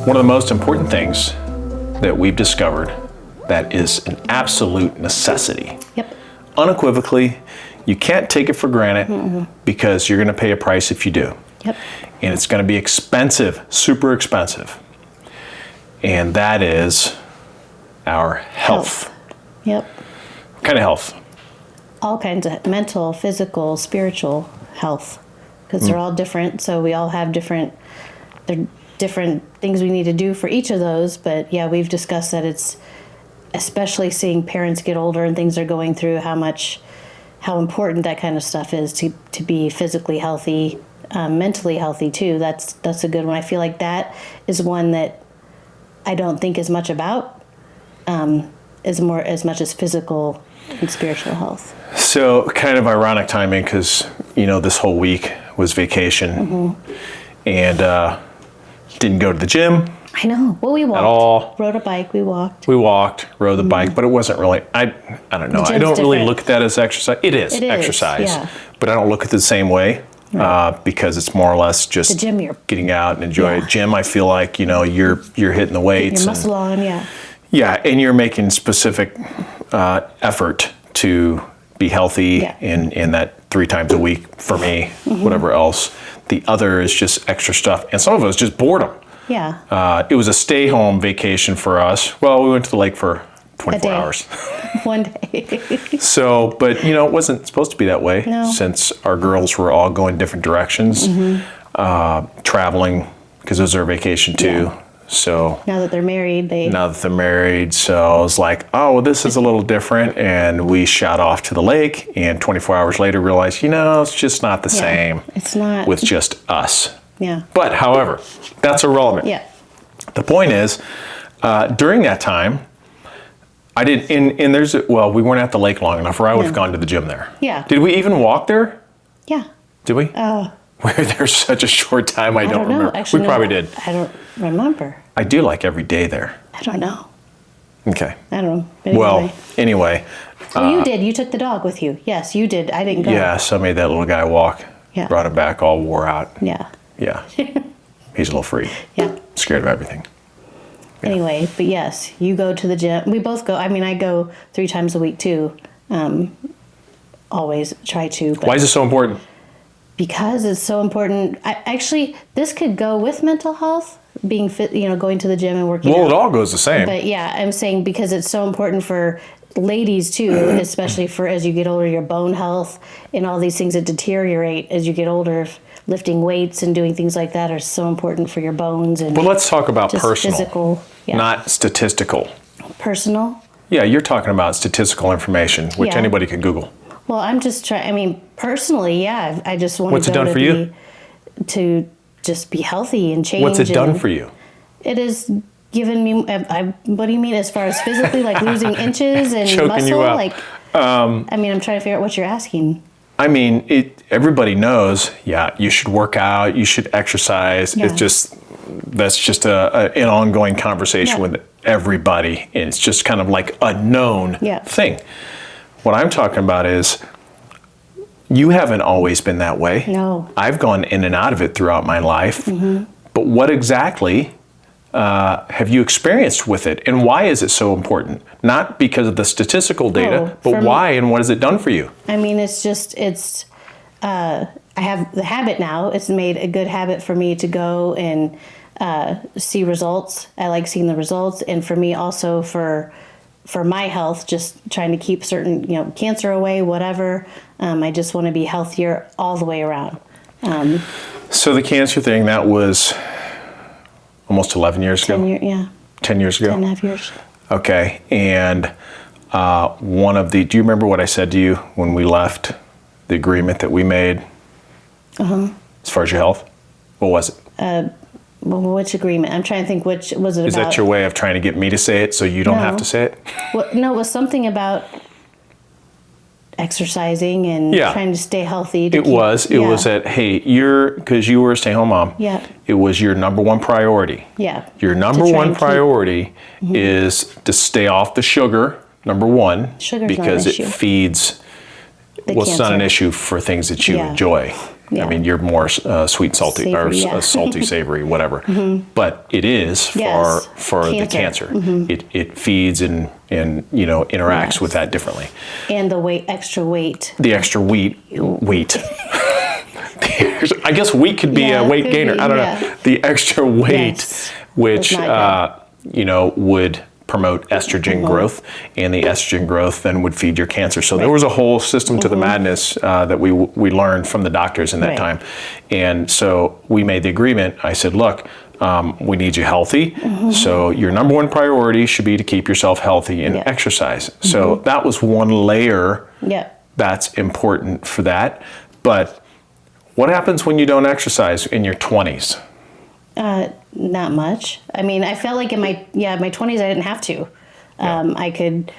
One of the most important things that we've discovered that is an absolute necessity. Yep. Unequivocally, you can't take it for granted because you're going to pay a price if you do. Yep. And it's going to be expensive, super expensive. And that is our health. Yep. What kind of health? All kinds of mental, physical, spiritual health, because they're all different. So we all have different things we need to do for each of those. But yeah, we've discussed that it's especially seeing parents get older and things they're going through, how important that kind of stuff is to be physically healthy, mentally healthy too. That's a good one. I feel like that is one that I don't think as much about, as much as physical and spiritual health. So kind of ironic timing because, this whole week was vacation and didn't go to the gym. I know. Well, we walked. At all. Rode a bike, we walked. We walked, rode the bike, but it wasn't really, I don't know. I don't really look at that as exercise. It is exercise, yeah. But I don't look at it the same way because it's more or less just the gym you're getting out and enjoy it. Gym, I feel like, you're hitting the weights. Your muscle on, yeah. Yeah, and you're making specific effort to be healthy in that 3 times a week for me, whatever else. The other is just extra stuff. And some of it was just boredom. Yeah. It was a stay-home vacation for us. Well, we went to the lake for 24 hours. One day. So, but, it wasn't supposed to be that way since our girls were all going different directions, traveling, because it was their vacation too. Yeah. So now that they're married, so I was like, oh, well, this is a little different. And we shot off to the lake and 24 hours later realized, it's just not the same. It's not. With just us. Yeah. But however, that's irrelevant. Yeah. The point is, during that time, I did, we weren't at the lake long enough or I would have gone to the gym there. Yeah. Did we even walk there? Yeah. Did we? We were there such a short time, I don't remember. Actually, we probably did. I don't remember. I do like every day there. I don't know. Okay. I don't know. But anyway. Well, you did. You took the dog with you. Yes, you did. I didn't go. Yeah, so I made that little guy walk. Yeah. Brought him back all wore out. Yeah. Yeah. He's a little freak. Yeah. Scared of everything. Yeah. Anyway, but yes, you go to the gym. We both go. I mean, I go 3 times a week too. Always try to. Why is it so important? Because it's so important. This could go with mental health, being fit, going to the gym and working out. Well, it all goes the same. But yeah, I'm saying because it's so important for ladies too, especially for as you get older, your bone health and all these things that deteriorate as you get older. Lifting weights and doing things like that are so important for your bones. And well, let's talk about personal, physical, not statistical. Personal? Yeah, you're talking about statistical information, which anybody can Google. Well, I'm just trying, personally, yeah, I just want What's it done for you? To just be healthy and change. What's it done for you? It has given me, what do you mean as far as physically, like losing inches and choking muscle? You out. I'm trying to figure out what you're asking. Everybody knows, you should work out, you should exercise. Yeah. That's just an ongoing conversation with everybody. And it's just kind of like a known thing. What I'm talking about is you haven't always been that way. No. I've gone in and out of it throughout my life. Mm-hmm. But what exactly have you experienced with it? And why is it so important? Not because of the statistical data, but why and what has it done for you? I have the habit now. It's made a good habit for me to go and see results. I like seeing the results. And for me also for my health, just trying to keep certain, cancer away, whatever. I just want to be healthier all the way around. So the cancer thing, that was almost 11 years ago? 10 years ago? 10.5 years. Okay. And do you remember what I said to you when we left, the agreement that we made? As far as your health? What was it? Which agreement? I'm trying to think which was it about. Is that your way of trying to get me to say it so you don't have to say it? Well, no, it was something about exercising and trying to stay healthy. It was that, hey, because you were a stay-home mom. Yeah. It was your number one priority. Yeah. Your number one priority is to stay off the sugar, number one. Sugar's because not an issue. It feeds, it's not an issue for things that you enjoy. Yeah. I mean, you're more sweet, salty, Savory, or yeah. salty, savory, whatever. But it is for Yes. the cancer. It feeds and interacts with that differently. And the extra weight. The extra wheat. I guess wheat could be a weight could gainer. be, I don't know. The extra weight, Yes. which It's not would promote estrogen growth, and the estrogen growth then would feed your cancer. So there was a whole system to the madness that we learned from the doctors in that time. And so we made the agreement. I said, look, we need you healthy. So your number one priority should be to keep yourself healthy and exercise. So that was one layer that's important for that. But what happens when you don't exercise in your 20s? Not much. I mean, I felt like in my 20s, I didn't have to. I could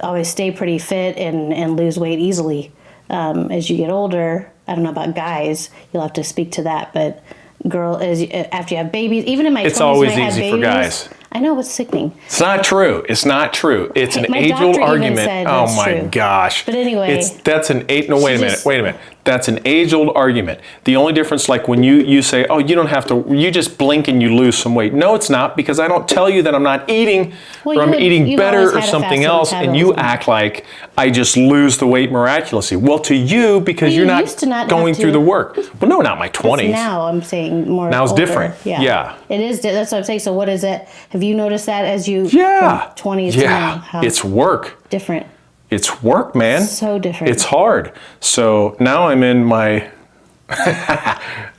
always stay pretty fit and lose weight easily. As you get older, I don't know about guys, you'll have to speak to that, but after you have babies, even in my 20s, it's always when I had easy babies, for guys. I know, it's sickening. It's not true. It's not true. It's an My age-old doctor even argument. said Oh that's my true. gosh. But anyway, that's an eight. No, wait a minute. just- Wait a minute. That's an age-old argument. The only difference, like when you say, oh, you don't have to, you just blink and you lose some weight. No, it's not, because I don't tell you that I'm not eating or I'm eating you've better always or had a something fasting else, and you metabolism. act like I just lose the weight miraculously. Well, to you, because You you're used to not going have through to. the work. Well, no, not my 20s. Now I'm saying more. Now it's older. different. Yeah. It is. That's what I'm saying. So what is it? Have you noticed that as you Yeah. from 20s to now? Yeah. How It's work. different. It's work, man. So different. It's hard. So now I'm in my.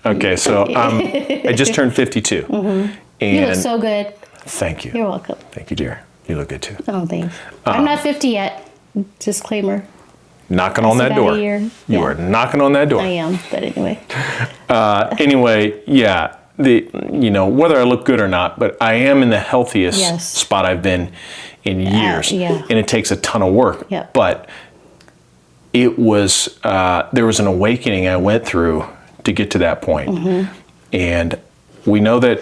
Okay, so I just turned 52. And You look so good. thank you. You're welcome. Thank you, dear. You look good too. Oh, thanks. I'm not 50 yet. Disclaimer. Knocking on that about door. a year. You Yeah. are knocking on that door. I am, but anyway. Anyway, yeah. Whether I look good or not, but I am in the healthiest Yes. spot I've been in years, yeah. and it takes a ton of work. Yep. But it was there was an awakening I went through to get to that point. And we know that,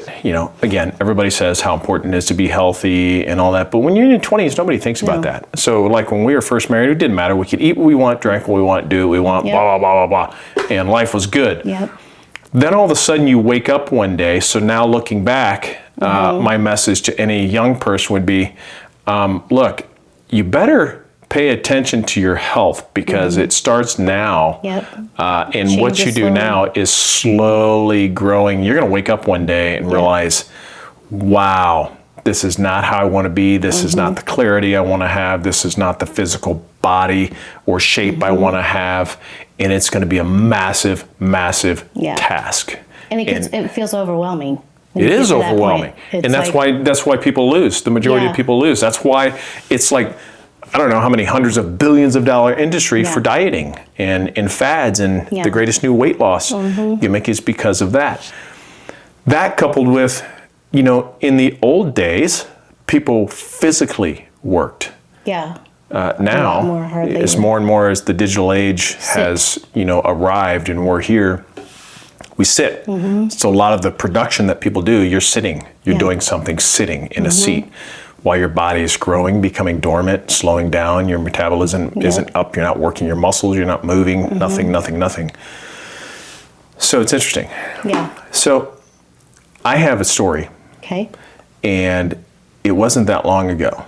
again, everybody says how important it is to be healthy and all that, but when you're in your 20s, nobody thinks about that. So like when we were first married, it didn't matter. We could eat what we want, drink what we want, do what we want, blah, blah, blah, blah, blah, and life was good. Yep. Then all of a sudden you wake up one day. So now looking back, my message to any young person would be, look, you better pay attention to your health, because it starts now. Yep. And what you Changes do slowly. now is slowly growing. You're going to wake up one day and realize, wow, this is not how I want to be. This is not the clarity I want to have. This is not the physical body or shape I want to have. And it's going to be a massive, massive task. And it feels overwhelming. when It you is get to that overwhelming. point. It's And that's like- why people lose. The majority of people lose. That's why it's like, I don't know how many hundreds of billions of dollar industry for dieting and fads and the greatest new weight loss gimmick is because of that. That coupled with, in the old days, people physically worked. Yeah. Now, more hard it's labor. more and more as the digital age has, arrived and we're here, we sit. So a lot of the production that people do, you're sitting. You're doing something sitting in a seat while your body is growing, becoming dormant, slowing down. Your metabolism isn't up. You're not working your muscles. You're not moving. Nothing. So it's interesting. Yeah. So I have a story, Okay. and it wasn't that long ago.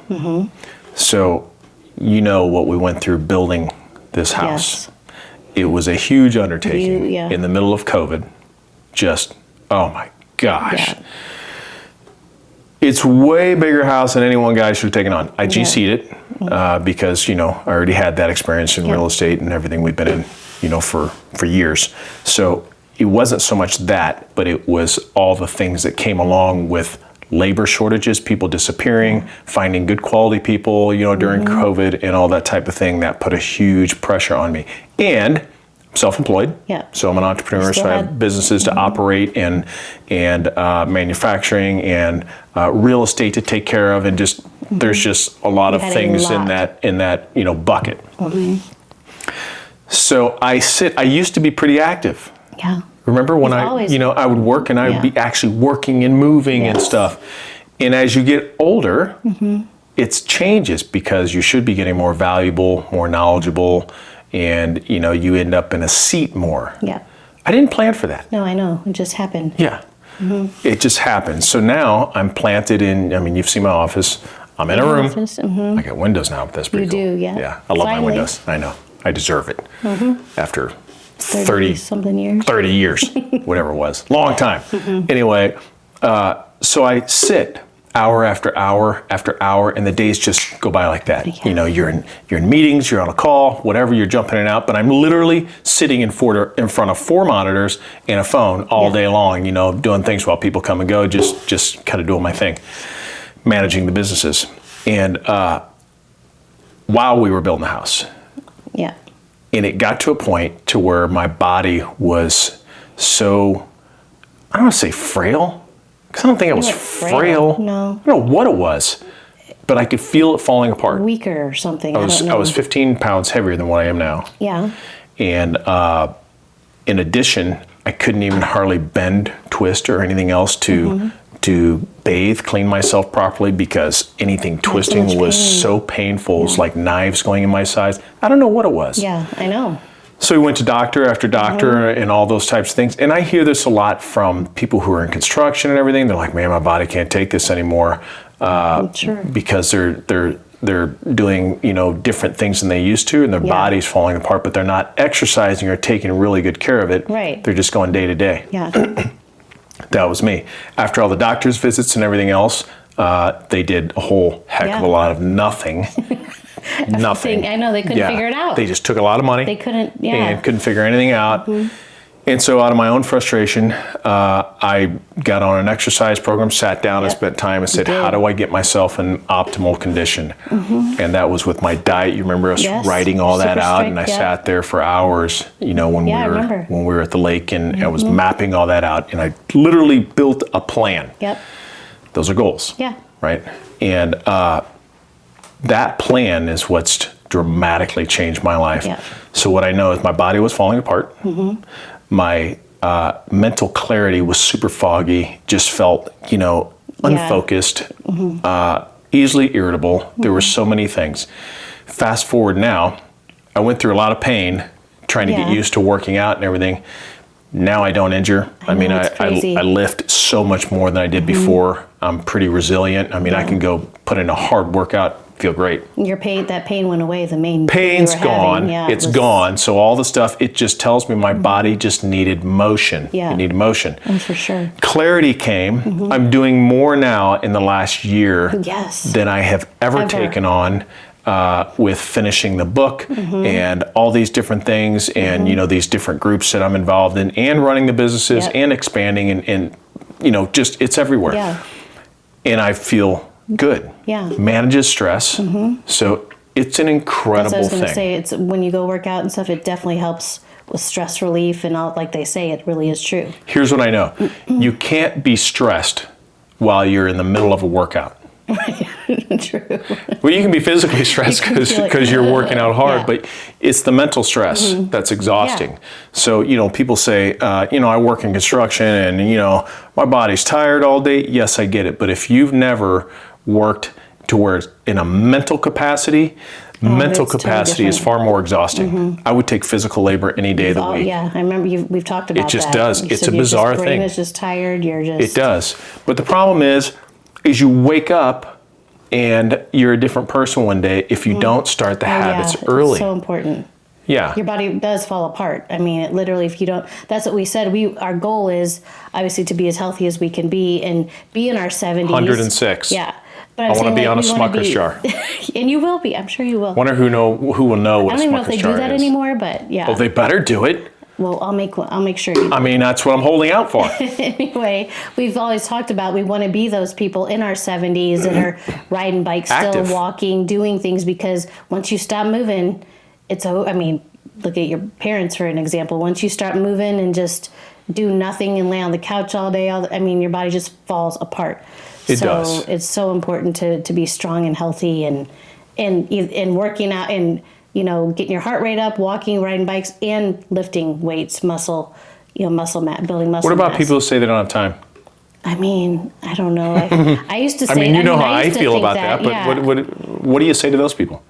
So what we went through building this house. Yes. It was a huge undertaking Yeah. in the middle of COVID. Just, oh my gosh. Yeah. It's way bigger house than any one guy should have taken on. I GC'd it because, I already had that experience in real estate and everything we've been in, for years. So it wasn't so much that, but it was all the things that came along with labor shortages, people disappearing, finding good quality people, during COVID and all that type of thing. That put a huge pressure on me. And I'm self-employed. Yeah. So I'm an entrepreneur, Still so I had- have businesses to operate and manufacturing and real estate to take care of, and just there's just a lot of had a things lot. in that bucket. So I used to be pretty active. Yeah. Remember when You've I always- I would work and I would be actually working and moving and Yes. stuff. And as you get older, it changes, because you should be getting more valuable, more knowledgeable, and you end up in a seat more. Yeah. I didn't plan for that. No, I know. It just happened. Yeah. It just happened. So now I'm planted in, I mean, you've seen my office. I'm in a room. I got windows now, but that's pretty cool. You do, yeah. Yeah, I love my windows. I know. I deserve it. After 30 something years. 30 years, whatever it was. Long time. Anyway, so I sit hour after hour after hour, and the days just go by like that. Yeah. You know, you're in meetings, you're on a call, whatever, you're jumping in and out, but I'm literally sitting in front of 4 monitors and a phone all day long, you know, doing things while people come and go, just kind of doing my thing, managing the businesses. And while we were building the house. Yeah. And it got to a point to where my body was so, I don't want to say frail, because I don't think I was frail. No. I don't know what it was, but I could feel it falling apart. Weaker or something. I was 15 pounds heavier than what I am now. Yeah. And in addition, I couldn't even hardly bend, twist, or anything else to bathe, clean myself properly, because anything twisting was so painful. It was like knives going in my sides. I don't know what it was. Yeah, I know. So we went to doctor after doctor and all those types of things. And I hear this a lot from people who are in construction and everything. They're like, man, my body can't take this anymore, because they're doing, you know, different things than they used to, and their body's falling apart, but they're not exercising or taking really good care of it. Right. They're just going day to day. Yeah. That was me. After all the doctor's visits and everything else, they did a whole heck of a lot of nothing. Nothing. I know, they couldn't figure it out. They just took a lot of money. They couldn't, and couldn't figure anything out. And so out of my own frustration, I got on an exercise program, sat down and spent time and said, how do I get myself in optimal condition? And that was with my diet. You remember us writing all that out, and I sat there for hours, you know, when we were at the lake, and I was mapping all that out, and I literally built a plan. Yep. Those are goals. Yeah. Right? And that plan is what's dramatically changed my life. Yeah. So what I know is my body was falling apart. My mental clarity was super foggy, just felt, you know, unfocused, easily irritable. There were so many things. Fast forward now, I went through a lot of pain trying to get used to working out and everything. Now I don't injure. I mean, I lift so much more than I did before. I'm pretty resilient. I mean, I can go put in a hard workout, feel great. Your pain, that pain went away. The main pain's gone. Yeah, it's gone. So all the stuff, it just tells me my body just needed motion. Yeah. It needed motion. Oh, for sure. Clarity came. I'm doing more now in the last year than I have ever taken on. With finishing the book and all these different things, and you know, these different groups that I'm involved in, and running the businesses and expanding, and you know, just it's everywhere. Yeah. And I feel good. Yeah. Manages stress. So it's an incredible thing. That's what I was going to say. It's when you go work out and stuff, it definitely helps with stress relief, and all, like they say, it really is true. Here's what I know. You can't be stressed while you're in the middle of a workout. True. Well, you can be physically stressed because you're working out hard, but it's the mental stress that's exhausting. So, you know, people say, you know, I work in construction and, you know, my body's tired all day. Yes, I get it. But if you've never worked to where it's in a mental capacity, mental capacity is far more exhausting. I would take physical labor any day of the week. Yeah, I remember we've talked about that. It just does. It's a bizarre thing. Your brain is just tired. You're just... It does. But the problem is you wake up and you're a different person one day if you don't start the habits early. It's so important. Yeah. Your body does fall apart. I mean, it literally, if you don't, that's what we said. Our goal is obviously to be as healthy as we can be and be in our 70s. 106. Yeah. But I want to be on a Smucker's jar. And you will be. I'm sure you will. Wonder who will know what a Smucker's jar is. I don't even know if they do that anymore, but yeah. Oh, they better do it. Well, I'll make sure you do. I mean, that's what I'm holding out for. Anyway, we've always talked about we want to be those people in our 70s that are riding bikes, still walking, doing things, because once you stop moving, I mean, look at your parents for an example. Once you start moving and just do nothing and lay on the couch all day, I mean, your body just falls apart. It does. So it's so important to be strong and healthy and working out and, you know, getting your heart rate up, walking, riding bikes, and lifting weights, muscle mass, building muscle. What about mass. people who say they don't have time? I mean, I don't know. I used to say. I mean, you know how I feel about that, but yeah. what do you say to those people?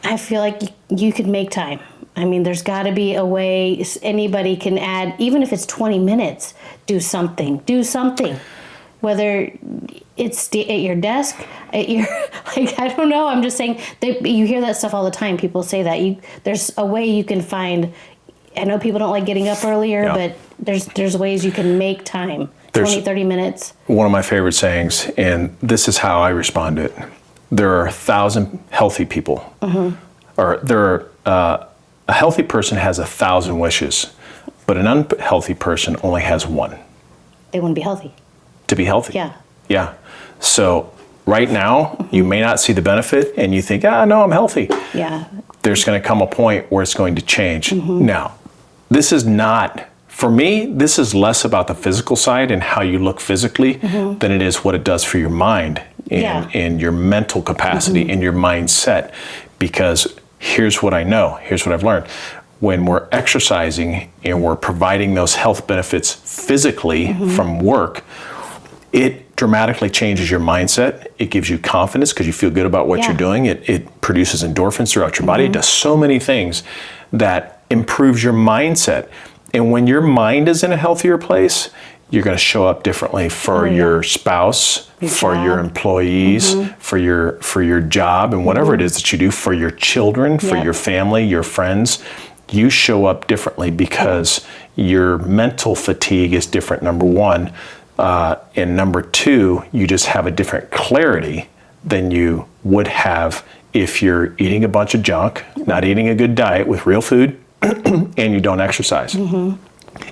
I feel like you could make time. I mean, there's got to be a way anybody can add, even if it's 20 minutes, do something. Whether it's at your desk, at your, like, I don't know. I'm just saying, you hear that stuff all the time. People say that. There's a way you can find, I know people don't like getting up earlier, but there's ways you can make time. 20, 30 minutes. One of my favorite sayings, and this is how I respond to it. There are 1,000 healthy people. Or a healthy person has 1,000 wishes, but an unhealthy person only has one. They want to be healthy. To be healthy. Yeah. Yeah. So right now, you may not see the benefit and you think, no, I'm healthy. Yeah. There's going to come a point where it's going to change. Now, this is not, for me, this is less about the physical side and how you look physically than it is what it does for your mind and your mental capacity and your mindset. Because here's what I know, here's what I've learned. When we're exercising and we're providing those health benefits physically from work, it dramatically changes your mindset. It gives you confidence because you feel good about what you're doing. It produces endorphins throughout your body. It does so many things that improves your mindset. And when your mind is in a healthier place, you're going to show up differently for your spouse, for your employees, for your job, and whatever it is that you do, for your children, for your family, your friends. You show up differently because your mental fatigue is different, number one. And number two, you just have a different clarity than you would have if you're eating a bunch of junk, not eating a good diet with real food, and you don't exercise.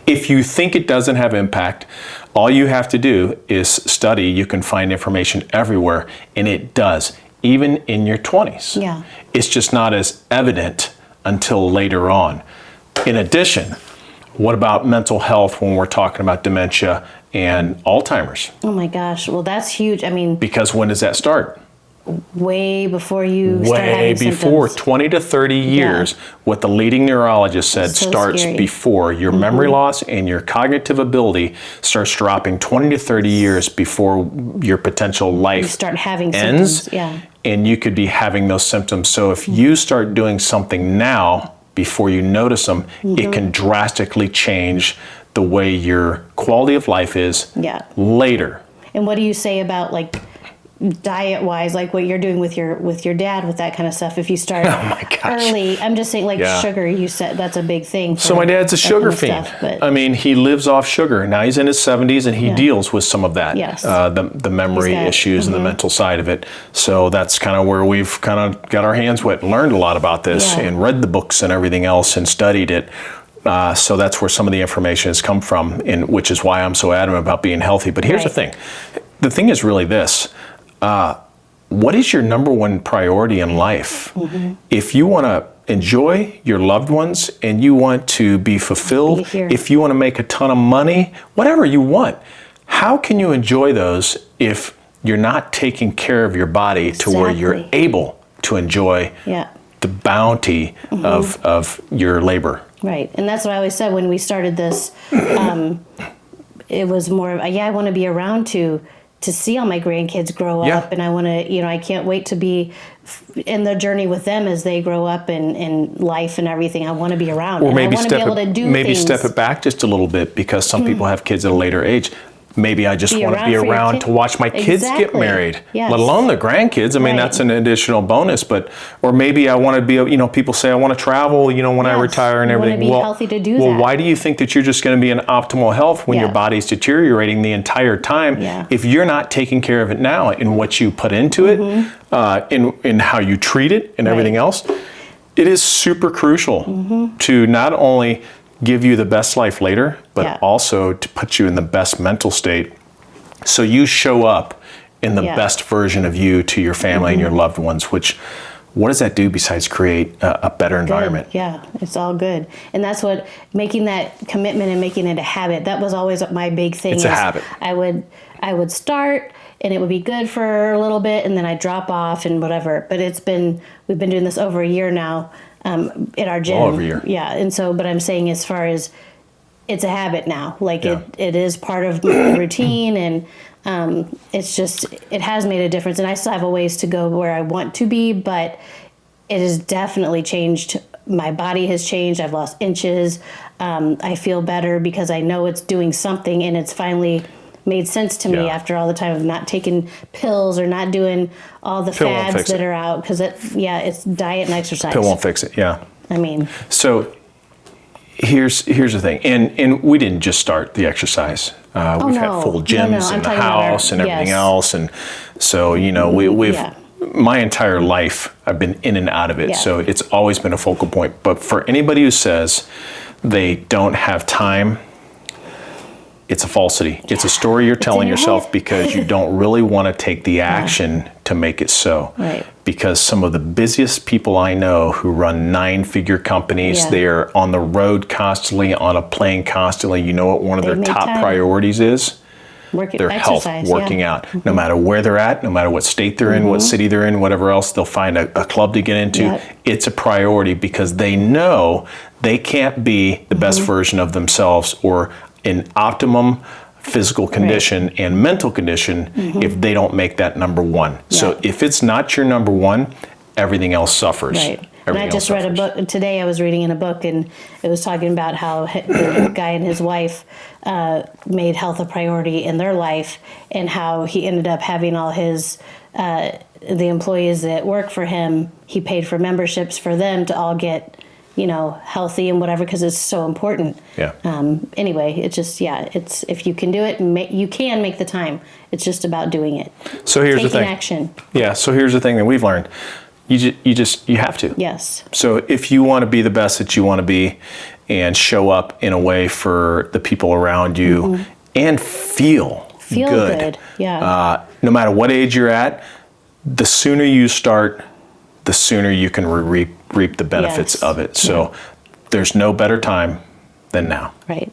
If you think it doesn't have impact, all you have to do is study. You can find information everywhere, and it does, even in your 20s. Yeah. It's just not as evident until later on. In addition, what about mental health when we're talking about dementia and Alzheimer's? Oh my gosh. Well, that's huge. I mean, Because when does that start? way before you start Way having before, symptoms. 20 to 30 years, what the leading neurologist said So starts scary. before your memory loss and your cognitive ability starts dropping 20 to 30 years before your potential life You start having ends. symptoms. Yeah. And you could be having those symptoms. So if you start doing something now before you notice them, it can drastically change the way your quality of life is later. And what do you say about, like, diet wise, like what you're doing with your dad with that kind of stuff? If you start early, I'm just saying, like, sugar, you said that's a big thing. So my dad's a sugar kind of fiend. stuff, I mean, he lives off sugar. Now he's in his 70s and he deals with some of that, Yes. The memory issues and the mental side of it. So that's kind of where we've kind of got our hands wet and learned a lot about this and read the books and everything else and studied it. So that's where some of the information has come from, and which is why I'm so adamant about being healthy. But here's the thing. The thing is really this. What is your number one priority in life? If you want to enjoy your loved ones and you want to be fulfilled, if you want to make a ton of money, whatever you want, how can you enjoy those if you're not taking care of your body to where you're able to enjoy the bounty of your labor? Right. And that's what I always said when we started this. It was more of, I want to be around to see all my grandkids grow up, and I want to, I can't wait to be in the journey with them as they grow up in life and everything. I want to be around. Or and maybe I want to be able to do maybe things. step it back just a little bit, because some people have kids at a later age. Maybe I just want to be around to watch my kids get married, let alone the grandkids. I mean, that's an additional bonus. But, or maybe I want to be, people say I want to travel, when I retire and everything. You want to be healthy to do that. Well, why do you think that you're just going to be in optimal health when your body's deteriorating the entire time if you're not taking care of it now in what you put into it, in how you treat it and everything else? It is super crucial to not only give you the best life later, but also to put you in the best mental state so you show up in the best version of you to your family and your loved ones, which, what does that do besides create a better environment? Yeah, it's all good. And that's what, making that commitment and making it a habit, that was always my big thing. It's a habit. I would start and it would be good for a little bit and then I'd drop off and whatever. But we've been doing this over a year now. In our gym. All over a year. Yeah. And so, but I'm saying as far as it's a habit now, like it is part of my routine, and it's just, it has made a difference. And I still have a ways to go where I want to be, but it has definitely changed my body has changed. I've lost inches. I feel better because I know it's doing something, and it's finally made sense to me after all the time of not taking pills or not doing all the fads that are out. Because it's diet and exercise. Pill won't fix it. Yeah. I mean. So here's the thing, and we didn't just start the exercise. We've had full gyms in the house and everything else, and so we've. My entire life, I've been in and out of it, so it's always been a focal point. But for anybody who says they don't have time, it's a falsity. It's a story you're telling yourself because you don't really want to take the action to make it so. Right. Because some of the busiest people I know who run 9-figure companies, they're on the road constantly, on a plane constantly. You know what one of their top priorities is? Their health, working out. No matter where they're at, no matter what state they're in, what city they're in, whatever else, they'll find a club to get into. It's a priority because they know they can't be the best version of themselves or in optimum physical condition and mental condition if they don't make that number one. So if it's not your number one, everything else suffers. Right. And I just read a book today. I was reading in a book, and it was talking about how the guy and his wife made health a priority in their life, and how he ended up having all his the employees that work for him. He paid for memberships for them to all get healthy and whatever, because it's so important. Yeah. Anyway, it's just it's if you can do it, you can make the time. It's just about doing it. So here's the thing. Taking action. Yeah. So here's the thing that we've learned. You have to. Yes. So if you want to be the best that you want to be and show up in a way for the people around you and feel good. Yeah. No matter what age you're at, the sooner you start, the sooner you can reap the benefits of it. So there's no better time than now. Right.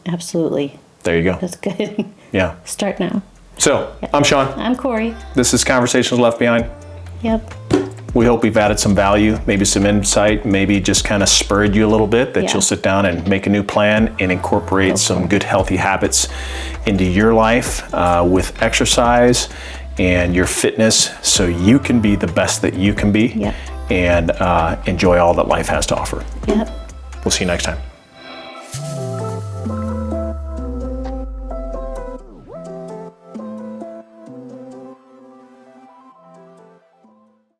Absolutely. There you go. That's good. Yeah. Start now. So I'm Shawn. I'm Kori. This is Conversations Left Behind. Yep. We hope we've added some value, maybe some insight, maybe just kind of spurred you a little bit that you'll sit down and make a new plan and incorporate some good healthy habits into your life with exercise and your fitness so you can be the best that you can be and enjoy all that life has to offer. Yep. We'll see you next time.